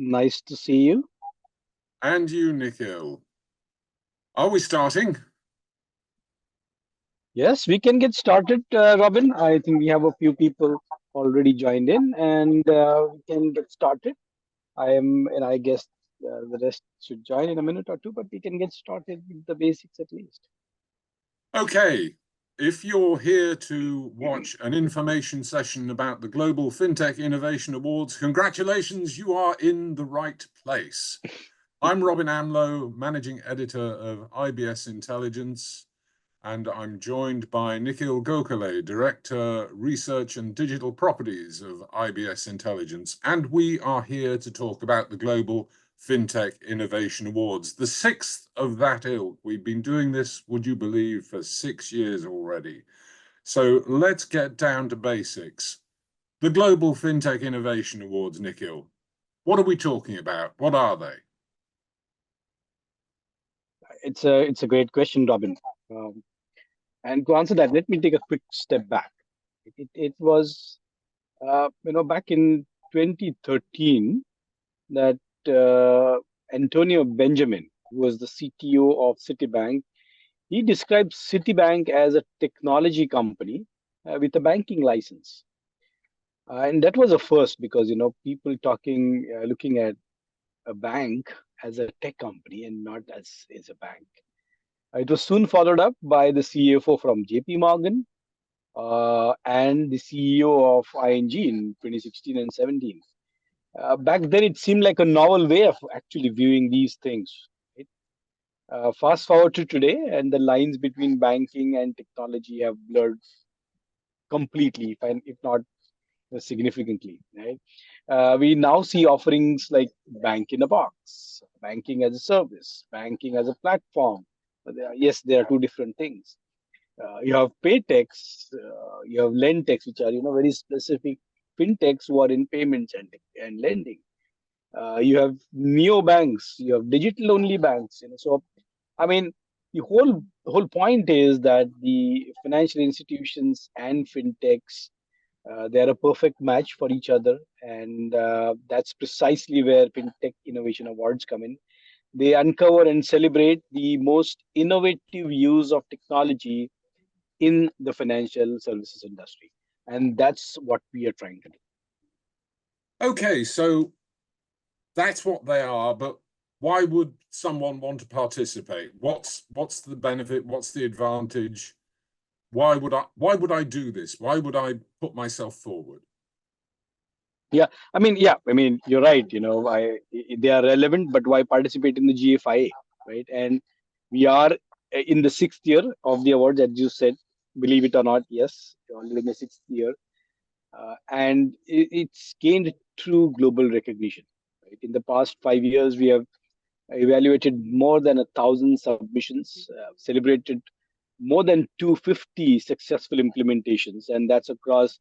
Nice to see you. And you, Nikhil. Are we starting? Yes, we can get started, Robin. I think we have a few people already joined in, and we can get started. And I guess the rest should join in a minute or two, but we can get started with the basics at least. Okay. If you're here to watch an information session about the Global FinTech Innovation Awards, congratulations, you are in the right place. I'm Robin Amlot, Managing Editor of IBS Intelligence, and I'm joined by Nikhil Gokhale, Director, Research and Digital Properties of IBS Intelligence, and we are here to talk about the Global FinTech Innovation Awards, the 6th of that ilk. We've been doing this, would you believe, for 6 years already. So let's get down to basics. The Global FinTech Innovation Awards, Nikhil, what are we talking about? What are they? It's a great question, Robin. Um, and to answer that, let me take a quick step back. It was back in 2013 that Antonio Benjamin, who was the CTO of Citibank. He describes Citibank as a technology company with a banking license. And that was a first because, people looking at a bank as a tech company and not as a bank. It was soon followed up by the CFO from JP Morgan and the CEO of ING in 2016 and 17. Back then, it seemed like a novel way of actually viewing these things. Right? Fast forward to today, and the lines between banking and technology have blurred completely, if not significantly. Right? We now see offerings like bank in a box, banking as a service, banking as a platform. But yes, there are two different things. You have paytechs, you have lendtechs, which are very specific fintechs who are in payments and lending. You have neo banks, you have digital only banks. So I mean, the whole point is that the financial institutions and fintechs, they are a perfect match for each other, and that's precisely where FinTech Innovation Awards come in. They uncover and celebrate the most innovative use of technology in the financial services industry, and that's what we are trying to do. Okay, so that's what they are, but why would someone want to participate? What's the benefit? What's the advantage? Why would I do this? Why would I put myself forward? Yeah, you're right. They are relevant, but why participate in the GFIA, right? And we are in the 6th year of the awards, as you said. Believe it or not, yes, we're already in the 6th year, and it's gained true global recognition. Right? In the past 5 years, we have evaluated more than 1,000 submissions, celebrated more than 250 successful implementations, and that's across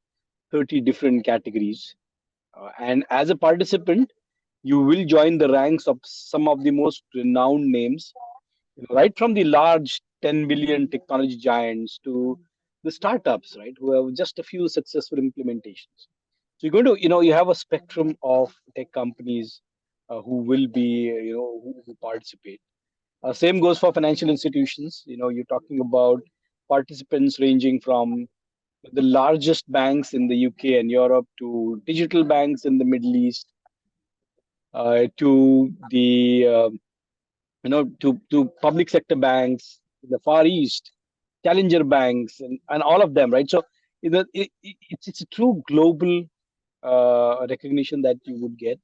30 different categories. And as a participant, you will join the ranks of some of the most renowned names, right from the large 10 billion technology giants to the startups, right, who have just a few successful implementations. So you're going to, you have a spectrum of tech companies who will be, who participate. Same goes for financial institutions. You're talking about participants ranging from the largest banks in the UK and Europe to digital banks in the Middle East, to the to public sector banks in the Far East, challenger banks, and all of them, right? So it's a true global recognition that you would get,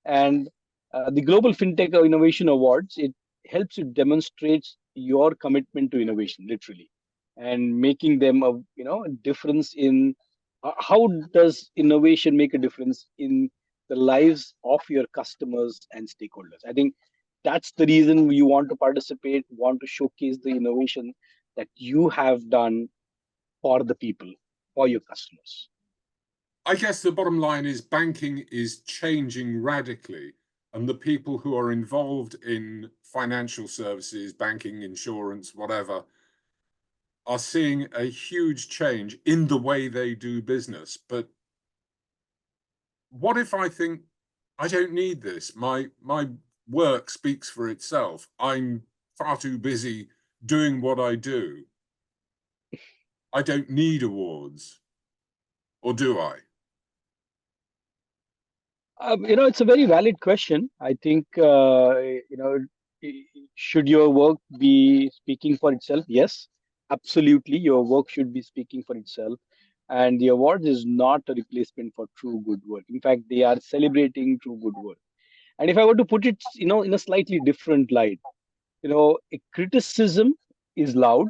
and the Global FinTech Innovation Awards, it helps you demonstrate your commitment to innovation, literally, and making them a difference in how does innovation make a difference in the lives of your customers and stakeholders. I think that's the reason you want to participate, want to showcase the innovation that you have done for the people, for your customers. I guess the bottom line is banking is changing radically, and the people who are involved in financial services, banking, insurance, whatever, are seeing a huge change in the way they do business. But what if I think I don't need this. My work speaks for itself. I'm far too busy doing what I do. I don't need awards, or do I? It's a very valid question. I think, should your work be speaking for itself? Yes, absolutely. Your work should be speaking for itself. And the awards is not a replacement for true good work. In fact, they are celebrating true good work. And if I were to put it, in a slightly different light, a criticism is loud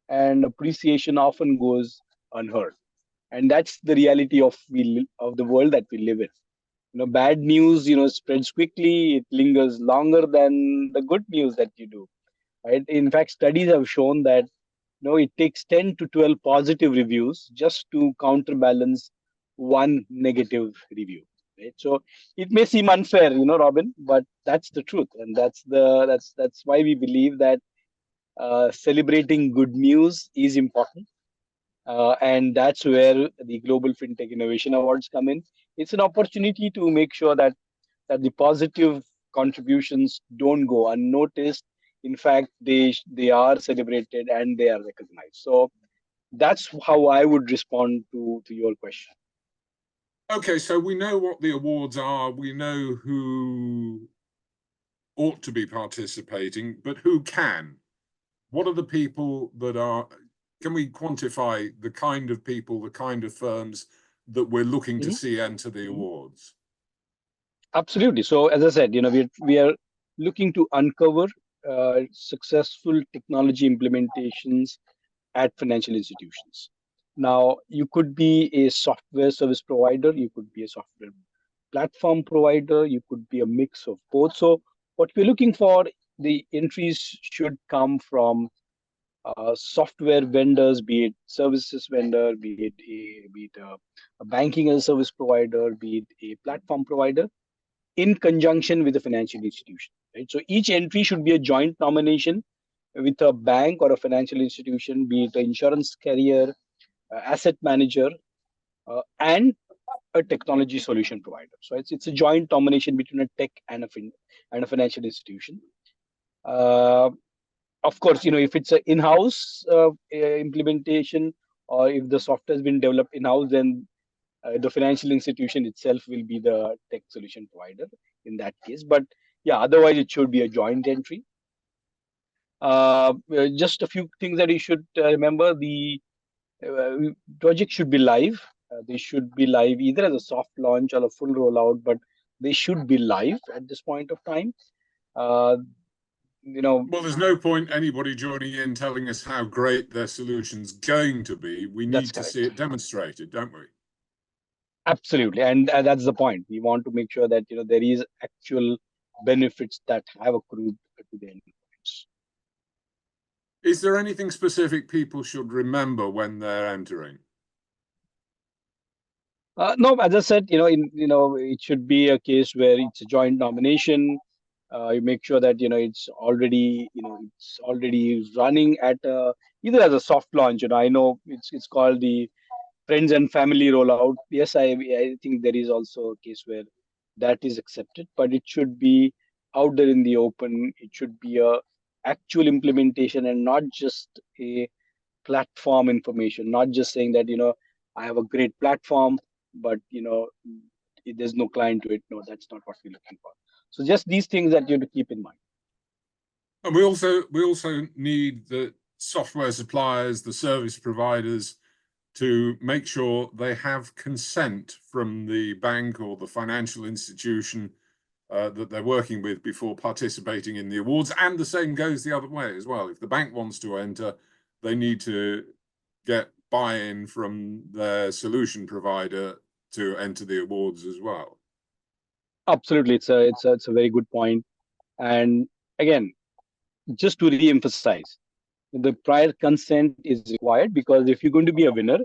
and appreciation often goes unheard. And that's the reality of the world that we live in. Bad news, spreads quickly. It lingers longer than the good news that you do, right? In fact, studies have shown that, it takes 10 to 12 positive reviews just to counterbalance one negative review, right? So it may seem unfair, Robin, but that's the truth. And that's why we believe that celebrating good news is important. And that's where the Global FinTech Innovation Awards come in. It's an opportunity to make sure that the positive contributions don't go unnoticed. In fact, they are celebrated and they are recognized. So that's how I would respond to your question. Okay, so we know what the awards are. We know who ought to be participating, but who can? What are the people that are? Can we quantify the kind of people, the kind of firms that we're looking to Mhm, see enter the mhm. awards? Absolutely. So as I said, we are looking to uncover successful technology implementations at financial institutions. Now, you could be a software service provider, you could be a software platform provider, you could be a mix of both. So, what we're looking for, the entries should come from software vendors, be it services vendor, be it a banking as a service provider, be it a platform provider, in conjunction with the financial institution. Right. So each entry should be a joint nomination with a bank or a financial institution, be it an insurance carrier, asset manager, and a technology solution provider. So it's a joint nomination between a tech and a financial institution. Uh, of course, if it's an in-house implementation, or if the software has been developed in-house, then the financial institution itself will be the tech solution provider in that case. But yeah, otherwise it should be a joint entry. Just a few things that you should remember: the project should be live. They should be live either as a soft launch or a full rollout, but they should be live at this point of time. Uh, you know, Well, there's no point anybody joining in telling us how great their solution's going to be. We that's need to see correct. it demonstrated, don't we? Absolutely, and that's the point. We want to make sure that there is actual benefits that have accrued to the endpoints. Is there anything specific people should remember when they're entering? No, as I said, it should be a case where it's a joint nomination. You make sure that it's already running at either as a soft launch. I know it's called the friends and family rollout. Yes, I think there is also a case where that is accepted, but it should be out there in the open. It should be a actual implementation and not just a platform information, not just saying that I have a great platform, but there's no client to it. No, that's not what we're looking for. So just these things that you have to keep in mind. And we also need the software suppliers, the service providers, to make sure they have consent from the bank or the financial institution that they're working with before participating in the awards. And the same goes the other way as well. If the bank wants to enter, they need to get buy-in from their solution provider to enter the awards as well. Absolutely, it's a very good point. And again, just to re-emphasize, the prior consent is required, because if you're going to be a winner,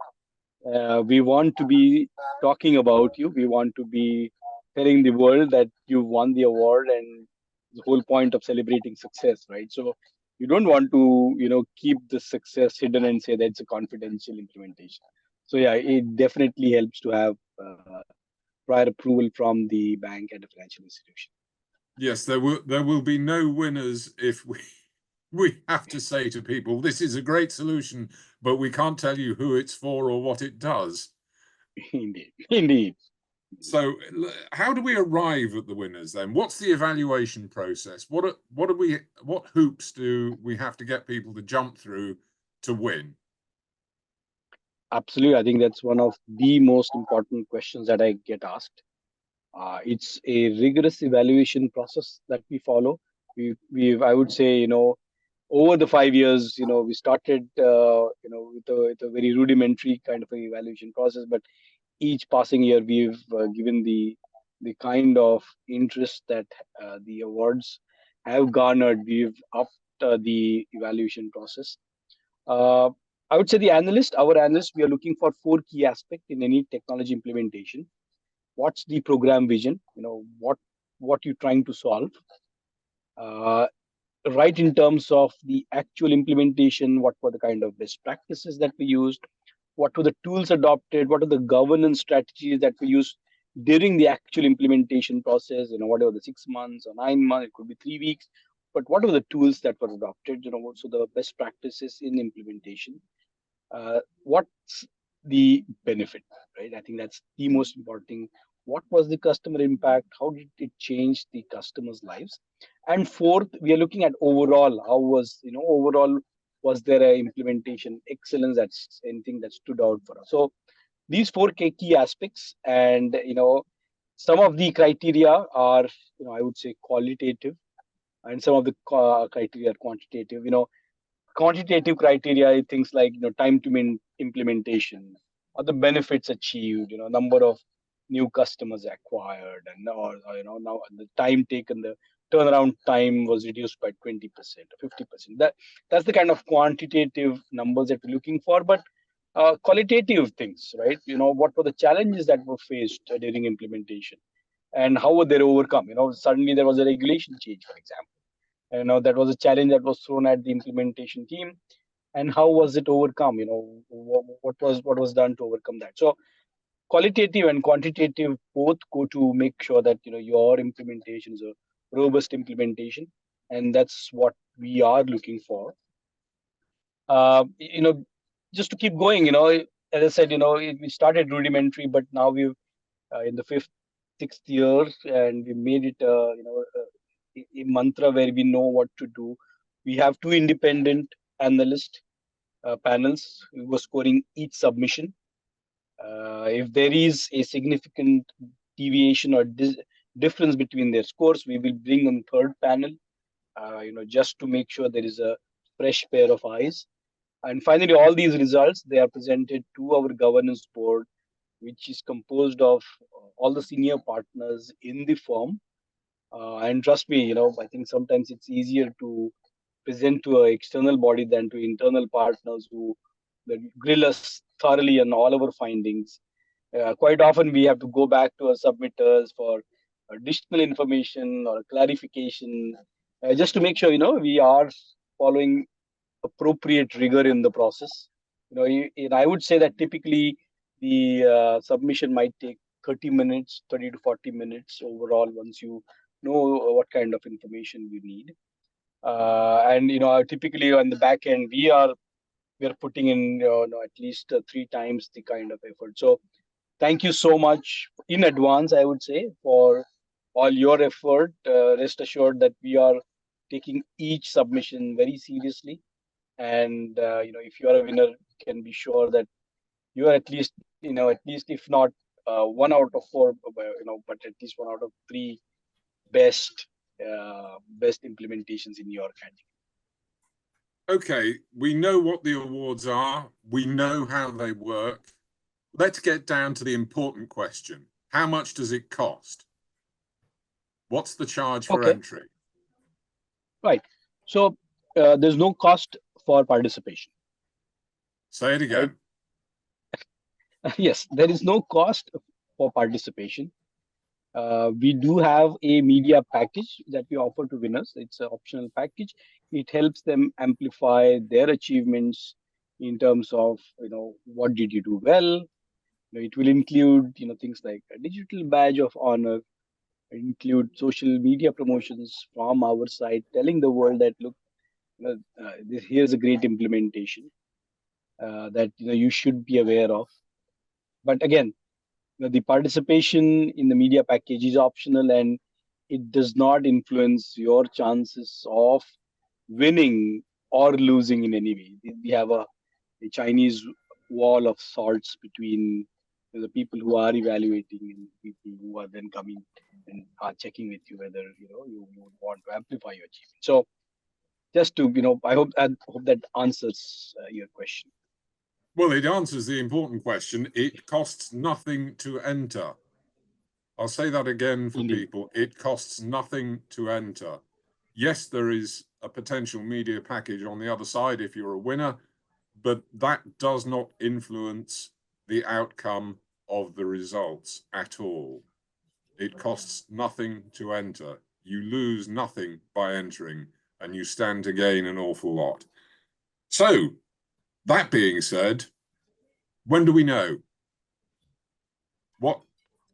we want to be talking about you. We want to be telling the world that you won the award, and the whole point of celebrating success, right? So you don't want to, keep the success hidden and say that it's a confidential implementation. So yeah, it definitely helps to have prior approval from the bank and the financial institution. Yes, there will be no winners if we have to say to people, this is a great solution, but we can't tell you who it's for or what it does. Indeed, indeed. So how do we arrive at the winners then? What's the evaluation process? What hoops do we have to get people to jump through to win? Absolutely. I think that's one of the most important questions that I get asked. It's a rigorous evaluation process that we follow. I would say, over the 5 years, we started, with a very rudimentary kind of an evaluation process, but each passing year, we've given the kind of interest that the awards have garnered. We've upped the evaluation process. Uh, I would say our analyst, we are looking for four key aspects in any technology implementation. What's the program vision? What you're trying to solve. Uh, right in terms of the actual implementation, what were the kind of best practices that we used? What were the tools adopted? What are the governance strategies that we used during the actual implementation process? Whatever the 6 months or 9 months, it could be 3 weeks. But what are the tools that were adopted? So the best practices in implementation. What's the benefit, right? I think that's the most important thing. What was the customer impact? How did it change the customers' lives? And fourth, we are looking at overall. How was, overall, was there a implementation excellence? That's anything that stood out for us. So these four key aspects, and some of the criteria are, I would say, qualitative, and some of the criteria are quantitative. Quantitative criteria, things like time to implementation, or the benefits achieved, number of new customers acquired, and now the time taken, the turnaround time was reduced by 20% or 50%. That's the kind of quantitative numbers that we're looking for. But qualitative things, right? What were the challenges that were faced during implementation, and how were they overcome? Suddenly there was a regulation change, for example. That was a challenge that was thrown at the implementation team, and how was it overcome? What was done to overcome that? So qualitative and quantitative both go to make sure that your implementation is a robust implementation, and that's what we are looking for. Just to keep going, as I said, we started rudimentary, but now we've in the fifth, sixth year, and we made it, a mantra where we know what to do. We have two independent analyst panels who were scoring each submission. If there is a significant deviation or difference between their scores, we will bring on third panel, just to make sure there is a fresh pair of eyes. And finally, all these results, they are presented to our governance board, which is composed of all the senior partners in the firm. And trust me, I think sometimes it's easier to present to an external body than to internal partners who that grill us thoroughly on all our findings. Quite often, we have to go back to our submitters for additional information or clarification, just to make sure we are following appropriate rigor in the process. And I would say that typically the submission might take 30 minutes, 30 to 40 minutes overall once you know what kind of information you need. And typically on the back end, we are putting in at least 3 times the kind of effort. So thank you so much in advance, I would say, for all your effort. Rest assured that we are taking each submission very seriously, and if you are a winner, you can be sure that you are at least if not 1 out of 4, but at least 1 out of 3 best best implementations in your category. Okay, we know what the awards are. We know how they work. Let's get down to the important question. How much does it cost? What's the charge for entry? Right. So there's no cost for participation. Say it again. Right? Yes, there is no cost for participation. We do have a media package that we offer to winners. It's an optional package. It helps them amplify their achievements in terms of, what did you do well? It will include things like a digital badge of honor, include social media promotions from our side, telling the world that look, here's a great implementation that you should be aware of. But again, the participation in the media package is optional, and it does not influence your chances of winning or losing in any way. We have a Chinese wall of sorts between the people who are evaluating and people who are then coming and are checking with you whether you would want to amplify your achievement. So just to I hope that answers your question. Well, it answers the important question. It costs nothing to enter. I'll say that again for Indeed. people. It costs nothing to enter. Yes, there is a potential media package on the other side if you're a winner, but that does not influence the outcome of the results at all. It costs nothing to enter. You lose nothing by entering, and you stand to gain an awful lot. So, that being said, when do we know? What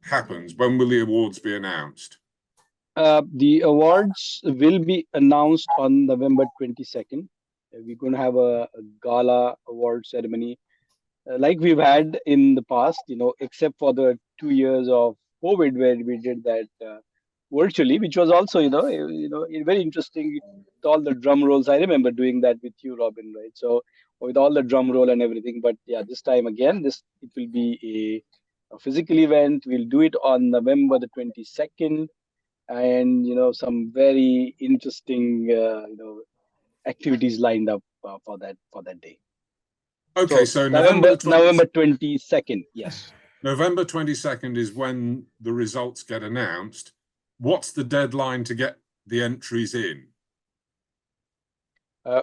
happens? When will the awards be announced? The awards will be announced on November 22nd. We're going to have a gala award ceremony like we've had in the past, except for the 2 years of COVID where we did that virtually, which was also, very interesting with all the drum rolls. I remember doing that with you, Robin, right? So with all the drum roll and everything. But yeah, this time again, it will be a physical event. We'll do it on November the 22nd, and some very interesting activities lined up for that day. Okay, so November 22nd, yes. November 22nd is when the results get announced. What's the deadline to get the entries in?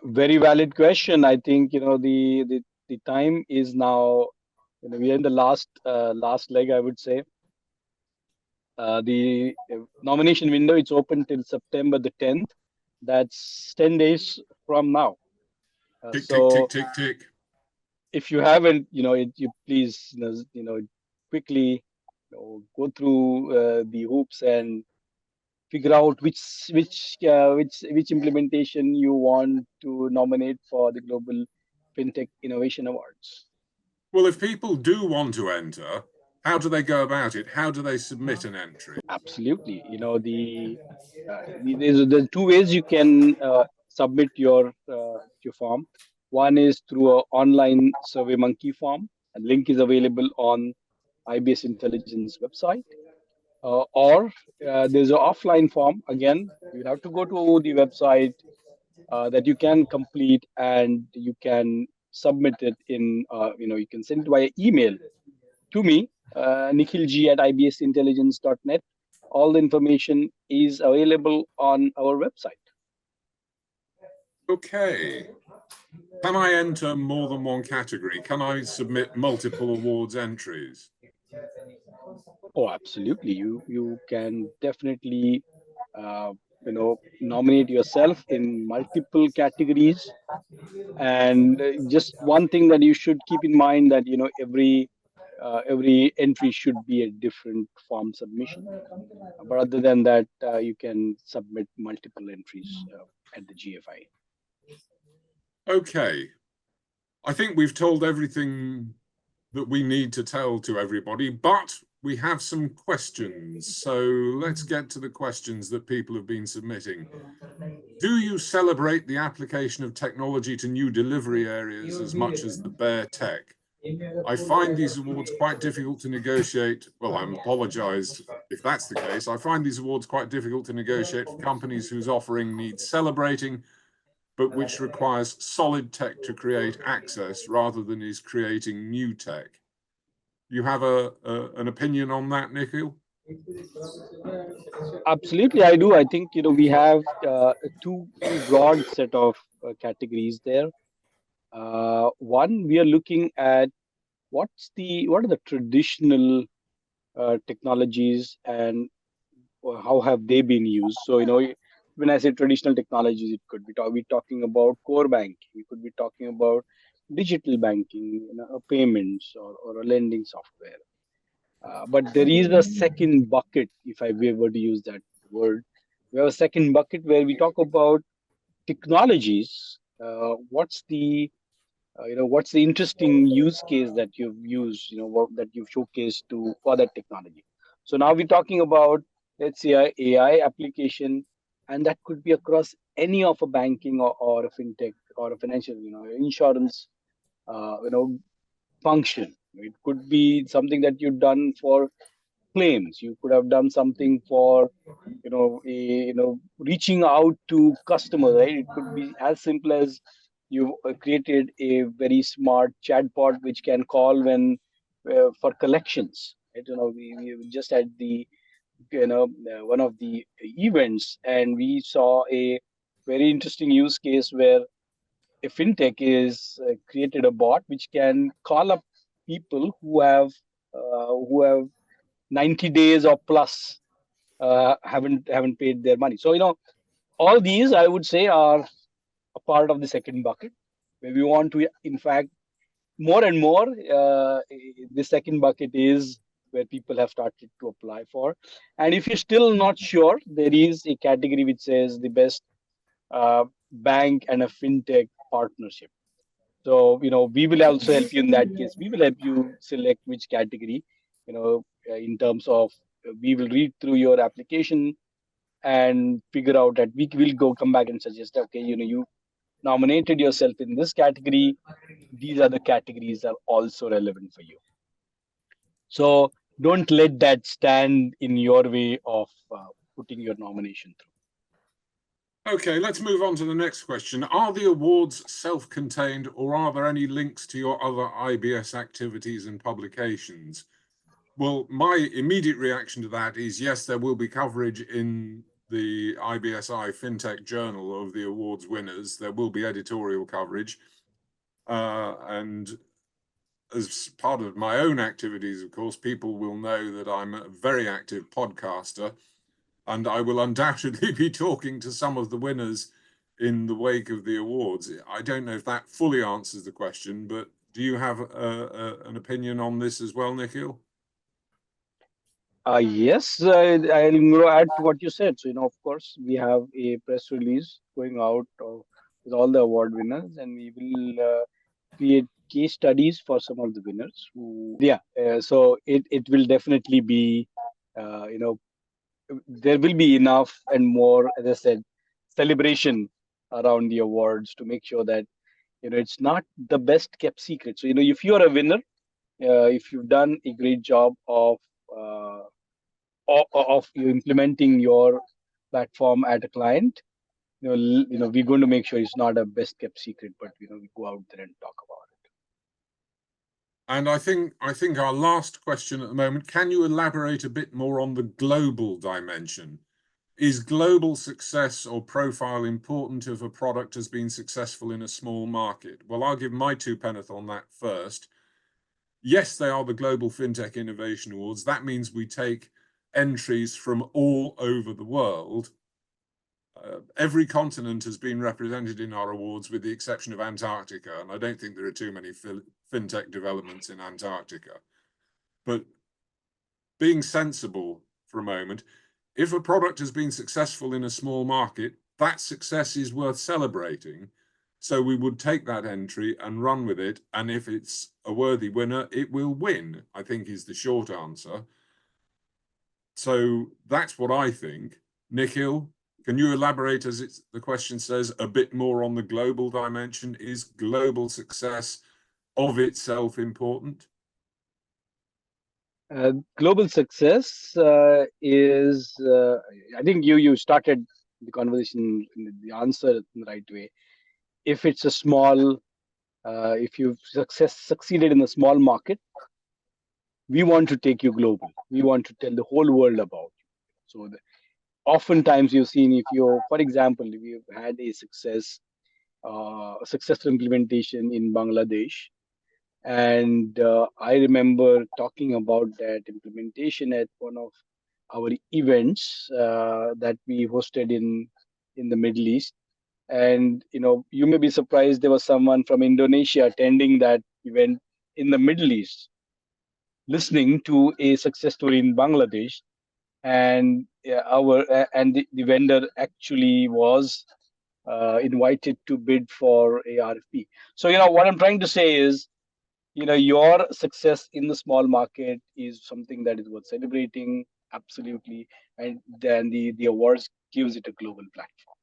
Very valid question. I think the time is now. We are in the last leg, I would say. The nomination window, it's open till September the 10th. That's 10 days from now. Tick, So tick, tick, tick, tick. if you haven't, you please, quickly go through the hoops and figure out which implementation you want to nominate for the Global FinTech Innovation Awards. Well, if people do want to enter, how do they go about it? How do they submit an entry? Absolutely. There's two ways you can submit your form. One is through an online SurveyMonkey form. A link is available on IBS Intelligence website. Or there's an offline form. Again, you have to go to the website that you can complete, and you can submit it in, you can send it via email to me, nikhilg at ibsintelligence.net. All the information is available on our website. Okay. Can I enter more than one category? Can I submit multiple awards entries? Oh, absolutely. You can definitely nominate yourself in multiple categories. And just one thing that you should keep in mind, that every entry should be a different form submission. But other than that, you can submit multiple entries at the GFI. Okay. I think we've told everything that we need to tell to everybody, but we have some questions. So let's get to the questions that people have been submitting. Do you celebrate the application of technology to new delivery areas as much as the bare tech? I find these awards quite difficult to negotiate. Well, I apologize if that's the case. I find these awards quite difficult to negotiate for companies whose offering needs celebrating, but which requires solid tech to create access rather than is creating new tech. You have an opinion on that, Nikhil? Absolutely, I do. I think we have two broad set of categories there. One, we are looking at what are the traditional technologies, and how have they been used. So when I say traditional technologies, it could be we talking about core banking, we could be talking about digital banking, payments or a lending software. But there is a second bucket, if I were to use that word. We have a second bucket where we talk about technologies. What's the interesting use case that you've used, that you've showcased to for that technology. So now we're talking about, let's say, a AI application, and that could be across any of a banking or a fintech or a financial, insurance, uh, you know function. It could be something that you've done for claims. You could have done something for, reaching out to customers, right? It could be as simple as you created a very smart chatbot which can call when for collections. Right? We just had the one of the events, and we saw a very interesting use case where a fintech is created a bot which can call up people who have 90 days or plus haven't paid their money. So all these, I would say, are a part of the second bucket, where we want to, in fact, more and more, the second bucket is where people have started to apply for. And if you're still not sure, there is a category which says the best bank and a fintech partnership. So, we will also help you in that case. We will help you select which category, in terms of, we will read through your application and figure out that we will come back and suggest, okay, you nominated yourself in this category. These are the categories that are also relevant for you. So don't let that stand in your way of putting your nomination through. Okay, let's move on to the next question. Are the awards self-contained, or are there any links to your other IBS activities and publications? Well, my immediate reaction to that is yes, there will be coverage in the IBSi FinTech Journal of the awards winners. There will be editorial coverage. And as part of my own activities, of course, people will know that I'm a very active podcaster, and I will undoubtedly be talking to some of the winners in the wake of the awards. I don't know if that fully answers the question, but do you have an opinion on this as well, Nikhil? Yes, I'll add to what you said. So, of course, we have a press release going out with all the award winners, and we will create case studies for some of the winners. So it will definitely be, there will be enough and more, as I said, celebration around the awards to make sure that, it's not the best kept secret. So, if you are a winner, if you've done a great job uh, of you implementing your platform at a client, we're going to make sure it's not a best kept secret, but we go out there and talk about it. And I think our last question at the moment, can you elaborate a bit more on the global dimension? Is global success or profile important if a product has been successful in a small market? Well, I'll give my 2 pence on that first. Yes, they are the Global FinTech Innovation Awards. That means we take entries from all over the world. Every continent has been represented in our awards with the exception of Antarctica, and I don't think there are too many fintech developments in Antarctica. But being sensible for a moment, if a product has been successful in a small market, that success is worth celebrating. So we would take that entry and run with it. And if it's a worthy winner, it will win, I think is the short answer. So that's what I think. Nikhil, can you elaborate, as the question says, a bit more on the global dimension? Is global success of itself important? Global success is, I think you started the conversation, the answer in the right way. If it's a small, if you've succeeded in a small market, we want to take you global. We want to tell the whole world about you. So oftentimes you've seen, if you, for example, if you've had a successful implementation in Bangladesh, and I remember talking about that implementation at one of our events that we hosted in the Middle East. And you may be surprised there was someone from Indonesia attending that event in the Middle East, listening to a success story in Bangladesh. And the vendor actually was invited to bid for a RFP. So what I'm trying to say is, your success in the small market is something that is worth celebrating, absolutely. And then the awards gives it a global platform.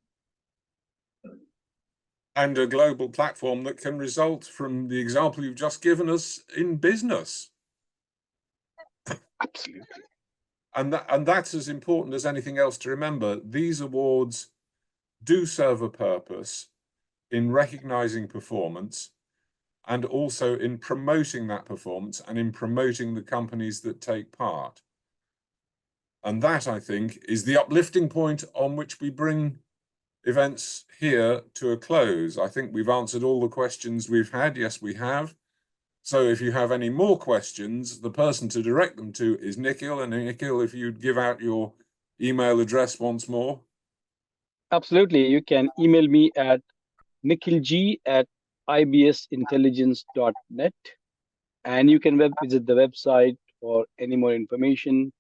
And a global platform that can result from the example you've just given us in business. Absolutely. And that's as important as anything else to remember. These awards do serve a purpose in recognizing performance and also in promoting that performance and in promoting the companies that take part. And that, I think, is the uplifting point on which we bring events here to a close. I think we've answered all the questions we've had. Yes, we have. So if you have any more questions, the person to direct them to is Nikhil. And Nikhil, if you'd give out your email address once more. Absolutely. You can email me at nikhilg@ibsintelligence.net, and you can visit the website for any more information.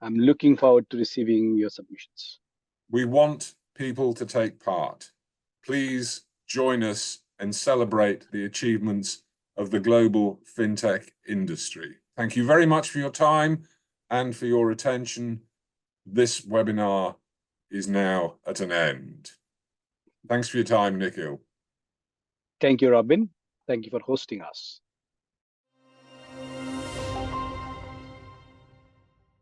I'm looking forward to receiving your submissions. We want people to take part. Please join us and celebrate the achievements of the global fintech industry. Thank you very much for your time and for your attention. This webinar is now at an end. Thanks for your time, Nikhil. Thank you, Robin. Thank you for hosting us.